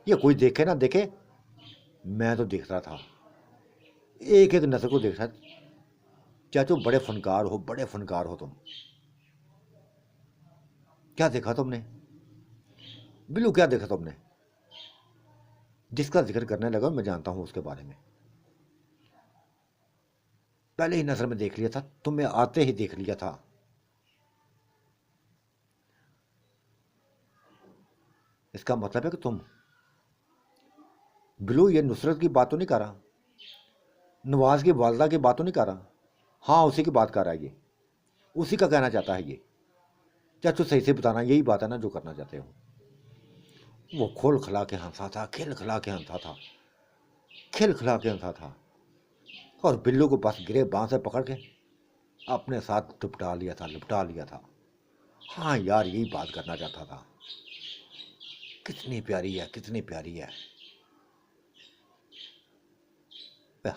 ये कोई देखे ना देखे, मैं तो देख रहा था, एक एक नजर को देख रहा था। चाचू बड़े फनकार हो, बड़े फनकार हो तुम। क्या देखा तुमने बिल्लू, क्या देखा तुमने? जिसका जिक्र करने लगा मैं जानता हूं उसके बारे में, पहले ही नजर में देख लिया था, तुम्हें आते ही देख लिया था। इसका मतलब है कि तुम, बिल्लू ये नुसरत की बात तो नहीं कर रहा, नवाज की वालदा की बात तो नहीं कर रहा, हाँ उसी की बात कर रहा है ये, उसी का कहना चाहता है ये। चाचू सही से बताना, यही बात है ना जो करना चाहते हो? वो खोल खिला के हंसा था, खिल खिला के हंसा था, खिल खिला के हंसा था, और बिल्लू को बस गिरे बांह से पकड़ के अपने साथ लिपटा लिया था, लिपटा लिया था। हाँ यार यही बात करना चाहता था, कितनी प्यारी है, कितनी प्यारी है।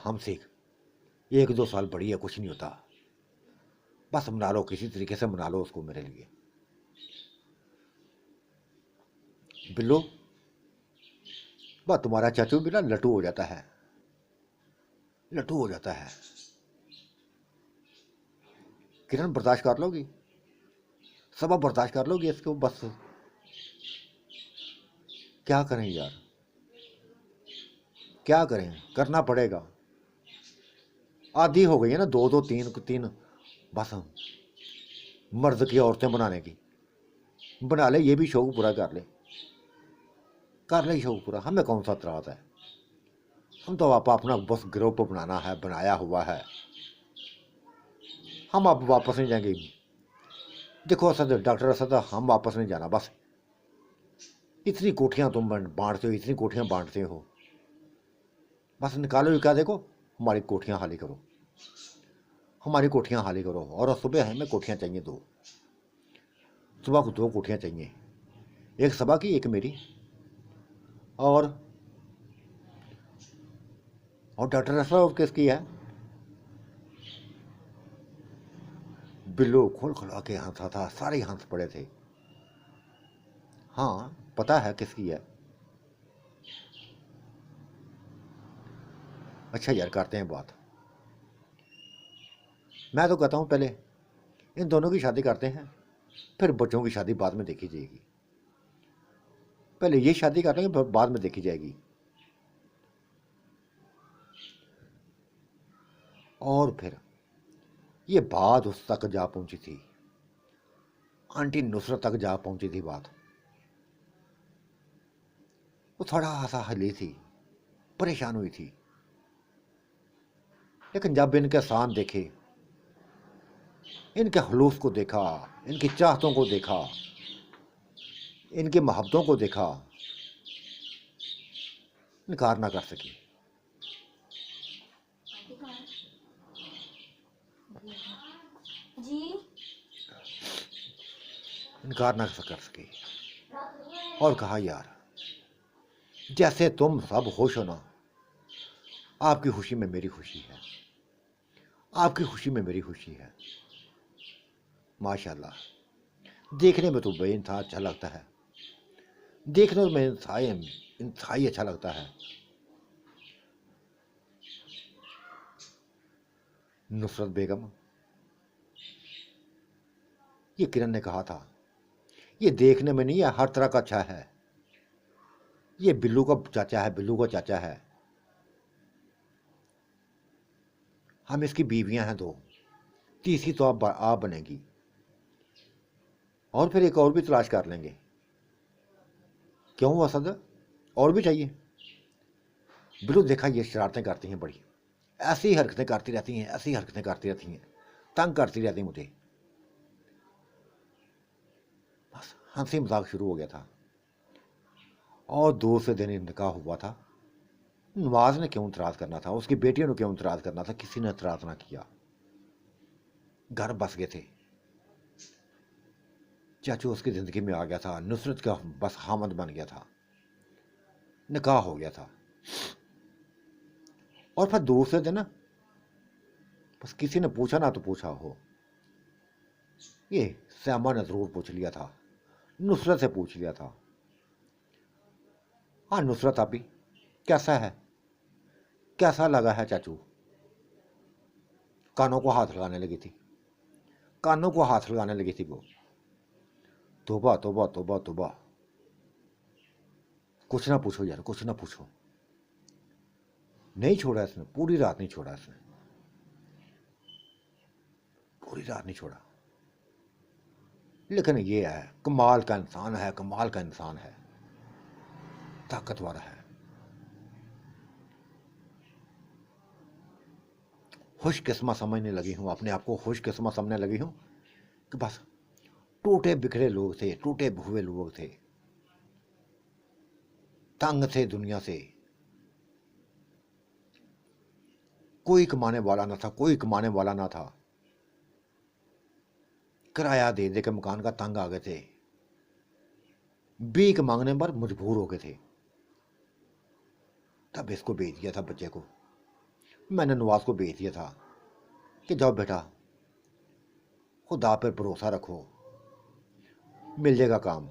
हमसे 1-2 साल बड़ी है, कुछ नहीं होता, बस मना लो, किसी तरीके से मना लो उसको मेरे लिए। बिल्लू, बस तुम्हारा चाचू भी ना लट्टू हो जाता है, लट्टू हो जाता है। किरण बर्दाश्त कर लोगी, सब बर्दाश्त कर लोगी इसको? बस क्या करें यार, क्या करें, करना पड़ेगा। आधी हो गई है ना, दो दो तीन तीन, बस हम मर्द की औरतें बनाने की, बना ले, ये भी शौक पूरा कर ले शौक पूरा, हमें कौन सा त्रास है। हम तो आप अपना बस ग्रुप बनाना है, बनाया हुआ है, हम अब वापस नहीं जाएंगे। देखो असद, डॉक्टर असद, हम वापस नहीं जाना। बस इतनी कोठियां तुम बांटते हो, इतनी कोठियां बांटते हो, बस निकालो क्या, देखो हमारी कोठियां खाली करो, हमारी कोठियां खाली करो। और सुबह हमें कोठियां चाहिए दो, सुबह को 2 कोठियां चाहिए, एक सबा की, एक मेरी। और डॉक्टर असद किसकी है? बिल्लू खोल खुला के हंसा था, सारे हंस पड़े थे। हाँ पता है किसकी है। अच्छा यार, करते हैं बात। मैं तो कहता हूँ पहले इन दोनों की शादी करते हैं, फिर बच्चों की शादी बाद में देखी जाएगी। पहले ये शादी कर लेंगे, बाद में देखी जाएगी। और फिर ये बात उस तक जा पहुंची थी, आंटी नुसरत तक जा पहुंची थी बात। वो थोड़ा सा हली थी, परेशान हुई थी, लेकिन जब इनके शान देखे, इनके हलूस को देखा, इनकी चाहतों को देखा, इनकी मोहब्बतों को देखा, इनकार ना कर सकी। जी इनकार ना कर सकी। और कहा यार, जैसे तुम सब खुश हो ना, आपकी खुशी में मेरी खुशी है, आपकी खुशी में मेरी खुशी है। माशाल्लाह, देखने में तो बेइंतहा अच्छा लगता है, देखने में इंतहाई अच्छा लगता है। नुसरत बेगम, ये किरण ने कहा था, ये देखने में नहीं है, हर तरह का अच्छा है। ये बिल्लू का चाचा है, बिल्लू का चाचा है। हम इसकी बीवियां हैं 2, तीसरी तो आप बनेगी, और फिर एक और भी तलाश कर लेंगे। क्यों असद, और भी चाहिए? बिल्लू देखा, ये शरारतें करती हैं बड़ी, ऐसी हरकतें करती रहती हैं, ऐसी हरकतें करती रहती हैं, तंग करती रहती मुझे। बस हंसी मजाक शुरू हो गया था। और 2 से दिन निकाह हुआ था। नवाज ने क्यों इतराज़ करना था, उसकी बेटियों ने क्यों इतराज़ करना था? किसी ने इतराज़ ना किया, घर बस गए थे। चाचू उसकी ज़िंदगी में आ गया था, नुसरत का बस हामद बन गया था, निकाह हो गया था। और फिर दूसरे दिन ना, बस किसी ने पूछा ना तो पूछा हो, ये श्यामा ने ज़रूर पूछ लिया था, नुसरत से पूछ लिया था। हाँ नुसरत, अभी कैसा है, कैसा लगा है चाचू? कानों को हाथ लगाने लगी थी, कानों को हाथ लगाने लगी थी वो। तौबा तौबा तौबा तौबा, कुछ ना पूछो यार, कुछ ना पूछो। नहीं छोड़ा इसने, पूरी रात नहीं छोड़ा इसने, पूरी रात नहीं छोड़ा। लेकिन ये है, कमाल का इंसान है, कमाल का इंसान है, ताकतवर है। खुशकिस्मत समझने लगी हूँ, अपने आप को खुशकिस्मत समझने लगी हूँ कि बस टूटे बिखरे लोग थे, टूटे भुए लोग थे, तंग थे दुनिया से, कोई कमाने वाला ना था, कोई कमाने वाला ना था। किराया दे दे के मकान का तंग आ गए थे, भीख मांगने पर मजबूर हो गए थे। तब इसको भेज दिया था, बच्चे को मैंने, नवाज को भेज दिया था कि जाओ बेटा, खुदा पर भरोसा रखो, मिल जाएगा काम।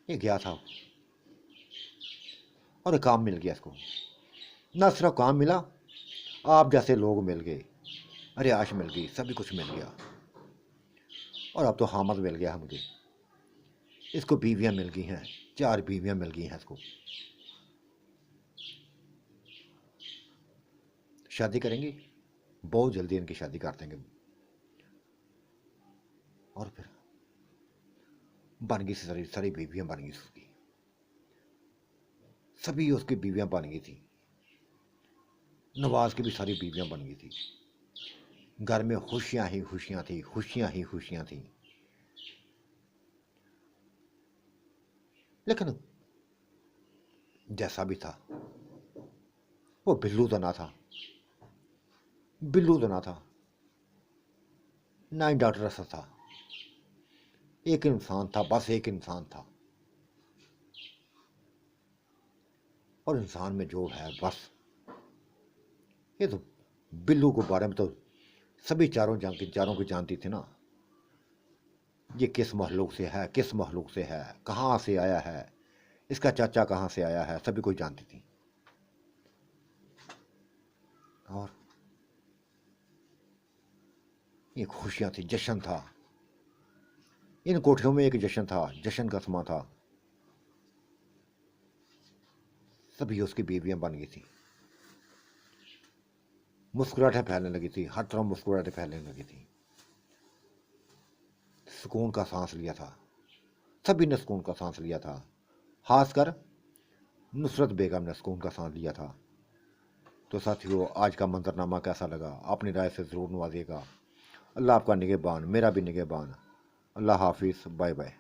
ये गया था और काम मिल गया इसको। ना सिर्फ काम मिला, आप जैसे लोग मिल गए, रिहाइश मिल गई, सभी कुछ मिल गया। और अब तो हामद मिल गया है मुझे, इसको बीवियां मिल गई हैं, 4 बीवियां मिल गई हैं इसको। शादी करेंगी? बहुत जल्दी इनकी शादी कर देंगे। और फिर बन गई सारी सारी बीवियां बन गई उसकी, सभी उसकी बीवियां बन गई थी। नवाज की भी सारी बीवियां बन गई थी। घर में खुशियां ही खुशियां थी, खुशियां ही खुशियां थी। लेकिन जैसा भी था, वो बिल्लू तो ना था, बिल्लू तो ना था, ना ही डॉक्टर असद था। एक इंसान था, बस एक इंसान था। और इंसान में जो है बस, ये तो बिल्लू के बारे में तो सभी चारों की जानती थी ना। ये किस महलूक से है, किस महलूक से है, कहाँ से आया है, इसका चाचा कहाँ से आया है, सभी कोई जानती थी। और ये खुशियां थी, जश्न था। इन कोठियों में एक जश्न था, जश्न का समा था। सभी उसकी बीवियां बन गई थी। मुस्कुराहटें फैलने लगी थी, हर तरफ मुस्कुराहटें फैलने लगी थी। सुकून का सांस लिया था, सभी ने सुकून का सांस लिया था। खासकर नुसरत बेगम ने सुकून का सांस लिया था। तो साथियों, आज का मंजरनामा कैसा लगा अपनी राय से ज़रूर नवाजिएगा। अल्लाह आपका निगहबान, मेरा भी निगहबान। अल्लाह हाफिज़, बाय बाय।